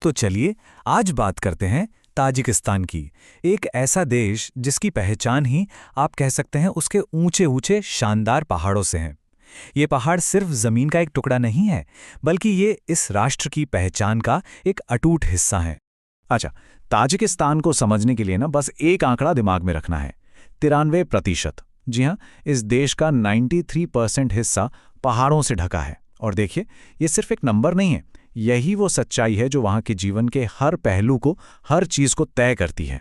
तो चलिए आज बात करते हैं ताजिकिस्तान की। एक ऐसा देश जिसकी पहचान ही आप कह सकते हैं उसके ऊंचे ऊंचे शानदार पहाड़ों से हैं। ये पहाड़ सिर्फ जमीन का एक टुकड़ा नहीं है, बल्कि ये इस राष्ट्र की पहचान का एक अटूट हिस्सा है। अच्छा, ताजिकिस्तान को समझने के लिए ना बस एक आंकड़ा दिमाग में रखना है। 93%। जी हाँ, इस देश का 93% हिस्सा पहाड़ों से ढका है। और देखिए, ये सिर्फ एक नंबर नहीं है, यही वो सच्चाई है जो वहाँ के जीवन के हर पहलू को, हर चीज को तय करती है।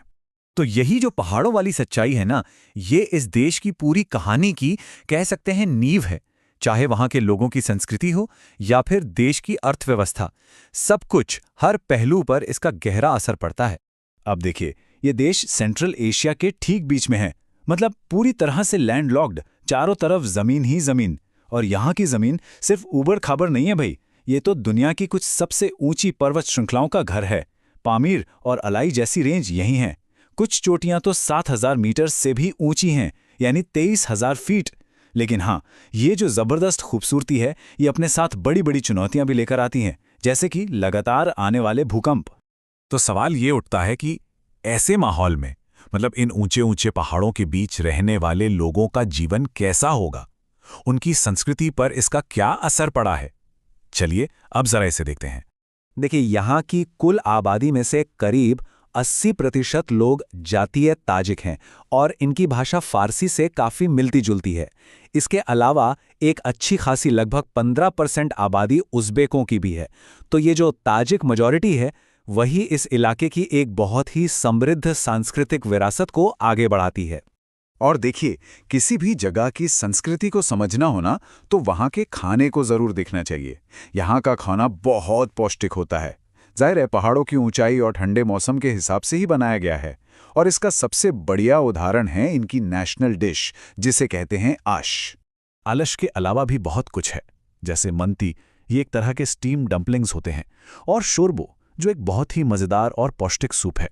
तो यही जो पहाड़ों वाली सच्चाई है ना, ये इस देश की पूरी कहानी की कह सकते हैं नींव है। चाहे वहां के लोगों की संस्कृति हो या फिर देश की अर्थव्यवस्था, सब कुछ, हर पहलू पर इसका गहरा असर पड़ता है। अब देखिए, ये देश सेंट्रल एशिया के ठीक बीच में है, मतलब पूरी तरह से लैंडलॉक्ड, चारों तरफ जमीन ही जमीन। और यहाँ की जमीन सिर्फ ऊबड़ खाबड़ नहीं है भाई, ये तो दुनिया की कुछ सबसे ऊंची पर्वत श्रृंखलाओं का घर है। पामीर और अलाई जैसी रेंज यही हैं। कुछ चोटियां तो 7,000 मीटर से भी ऊंची हैं, यानी 23,000 फीट। लेकिन हाँ, ये जो जबरदस्त खूबसूरती है, ये अपने साथ बड़ी बड़ी चुनौतियां भी लेकर आती हैं, जैसे कि लगातार आने वाले भूकंप। तो सवाल ये उठता है कि ऐसे माहौल में, मतलब इन ऊंचे ऊंचे पहाड़ों के बीच रहने वाले लोगों का जीवन कैसा होगा, उनकी संस्कृति पर इसका क्या असर पड़ा है। चलिए अब जरा इसे देखते हैं। देखिए, यहाँ की कुल आबादी में से करीब 80% लोग जातीय ताजिक हैं और इनकी भाषा फारसी से काफ़ी मिलती जुलती है। इसके अलावा एक अच्छी खासी लगभग 15% आबादी उज़्बेकों की भी है। तो ये जो ताजिक मेजॉरिटी है, वही इस इलाके की एक बहुत ही समृद्ध सांस्कृतिक विरासत को आगे बढ़ाती है। और देखिए, किसी भी जगह की संस्कृति को समझना हो ना, तो वहाँ के खाने को ज़रूर देखना चाहिए। यहाँ का खाना बहुत पौष्टिक होता है। जाहिर है, पहाड़ों की ऊंचाई और ठंडे मौसम के हिसाब से ही बनाया गया है। और इसका सबसे बढ़िया उदाहरण है इनकी नेशनल डिश, जिसे कहते हैं आश। आलश के अलावा भी बहुत कुछ है, जैसे मंती, ये एक तरह के स्टीम डम्पलिंग्स होते हैं, और शोरबो, जो एक बहुत ही मज़ेदार और पौष्टिक सूप है।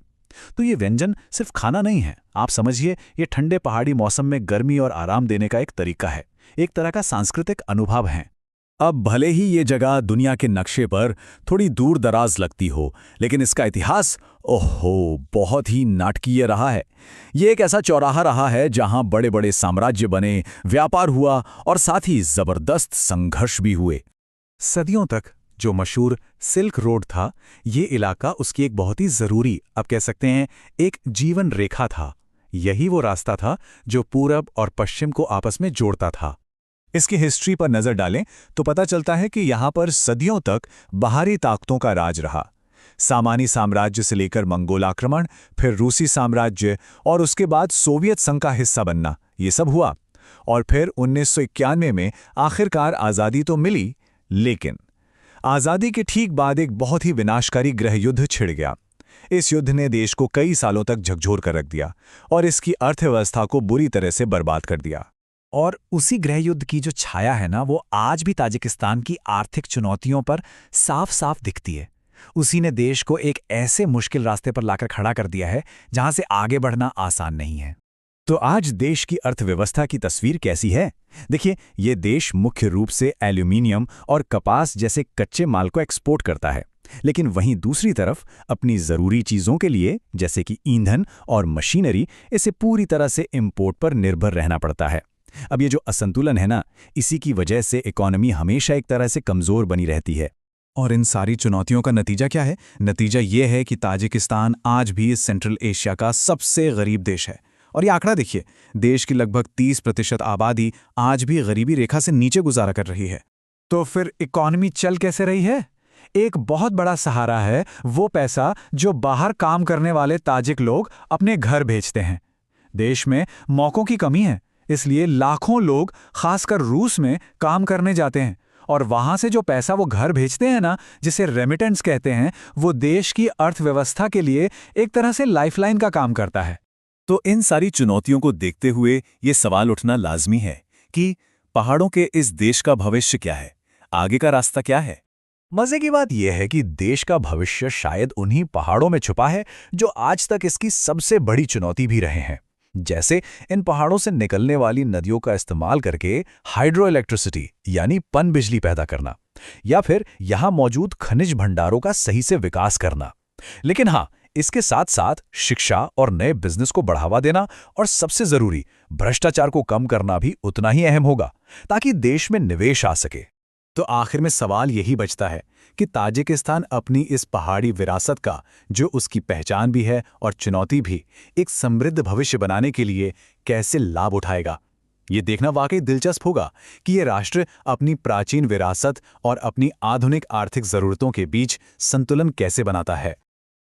तो ये व्यंजन सिर्फ खाना नहीं है, आप समझिए, ये ठंडे पहाड़ी मौसम में गर्मी और आराम देने का एक तरीका है, एक तरह का सांस्कृतिक अनुभव है। अब भले ही ये जगह दुनिया के नक्शे पर थोड़ी दूर दराज लगती हो, लेकिन इसका इतिहास, ओहो, बहुत ही नाटकीय रहा है। ये एक ऐसा चौराहा रहा है जहां बड़े बड़े साम्राज्य बने, व्यापार हुआ और साथ ही जबरदस्त संघर्ष भी हुए। सदियों तक जो मशहूर सिल्क रोड था, ये इलाका उसकी एक बहुत ही ज़रूरी, आप कह सकते हैं, एक जीवन रेखा था। यही वो रास्ता था जो पूरब और पश्चिम को आपस में जोड़ता था। इसकी हिस्ट्री पर नज़र डालें तो पता चलता है कि यहाँ पर सदियों तक बाहरी ताकतों का राज रहा। सामानी साम्राज्य से लेकर मंगोल आक्रमण, फिर रूसी साम्राज्य और उसके बाद सोवियत संघ का हिस्सा बनना, ये सब हुआ। और फिर 1991 में आखिरकार आज़ादी तो मिली, लेकिन आज़ादी के ठीक बाद एक बहुत ही विनाशकारी गृह युद्ध छिड़ गया। इस युद्ध ने देश को कई सालों तक झकझोर कर रख दिया और इसकी अर्थव्यवस्था को बुरी तरह से बर्बाद कर दिया। और उसी गृह युद्ध की जो छाया है ना, वो आज भी ताजिकिस्तान की आर्थिक चुनौतियों पर साफ साफ दिखती है। उसी ने देश को एक ऐसे मुश्किल रास्ते पर लाकर खड़ा कर दिया है जहां से आगे बढ़ना आसान नहीं है। तो आज देश की अर्थव्यवस्था की तस्वीर कैसी है? देखिए, ये देश मुख्य रूप से एल्यूमिनियम और कपास जैसे कच्चे माल को एक्सपोर्ट करता है, लेकिन वहीं दूसरी तरफ अपनी ज़रूरी चीज़ों के लिए, जैसे कि ईंधन और मशीनरी, इसे पूरी तरह से इंपोर्ट पर निर्भर रहना पड़ता है। अब ये जो असंतुलन है ना, इसी की वजह से इकोनॉमी हमेशा एक तरह से कमज़ोर बनी रहती है। और इन सारी चुनौतियों का नतीजा क्या है? नतीजा ये है कि ताजिकिस्तान आज भी सेंट्रल एशिया का सबसे गरीब देश है। और ये आंकड़ा देखिए, देश की लगभग 30% आबादी आज भी गरीबी रेखा से नीचे गुजारा कर रही है। तो फिर इकोनॉमी चल कैसे रही है? एक बहुत बड़ा सहारा है वो पैसा जो बाहर काम करने वाले ताजिक लोग अपने घर भेजते हैं। देश में मौकों की कमी है, इसलिए लाखों लोग खासकर रूस में काम करने जाते हैं, और वहां से जो पैसा वो घर भेजते हैं ना, जिसे रेमिटेंस कहते हैं, वो देश की अर्थव्यवस्था के लिए एक तरह से लाइफलाइन का काम करता है। तो इन सारी चुनौतियों को देखते हुए ये सवाल उठना लाजमी है कि पहाड़ों के इस देश का भविष्य क्या है, आगे का रास्ता क्या है। मजे की बात यह है कि देश का भविष्य शायद उन्हीं पहाड़ों में छुपा है जो आज तक इसकी सबसे बड़ी चुनौती भी रहे हैं। जैसे इन पहाड़ों से निकलने वाली नदियों का इस्तेमाल करके हाइड्रो इलेक्ट्रिसिटी यानी पन बिजली पैदा करना, या फिर यहाँ मौजूद खनिज भंडारों का सही से विकास करना। लेकिन हाँ, इसके साथ साथ शिक्षा और नए बिजनेस को बढ़ावा देना और सबसे जरूरी भ्रष्टाचार को कम करना भी उतना ही अहम होगा, ताकि देश में निवेश आ सके। तो आखिर में सवाल यही बचता है कि ताजिकिस्तान अपनी इस पहाड़ी विरासत का, जो उसकी पहचान भी है और चुनौती भी, एक समृद्ध भविष्य बनाने के लिए कैसे लाभ उठाएगा। ये देखना वाकई दिलचस्प होगा कि ये राष्ट्र अपनी प्राचीन विरासत और अपनी आधुनिक आर्थिक जरूरतों के बीच संतुलन कैसे बनाता है।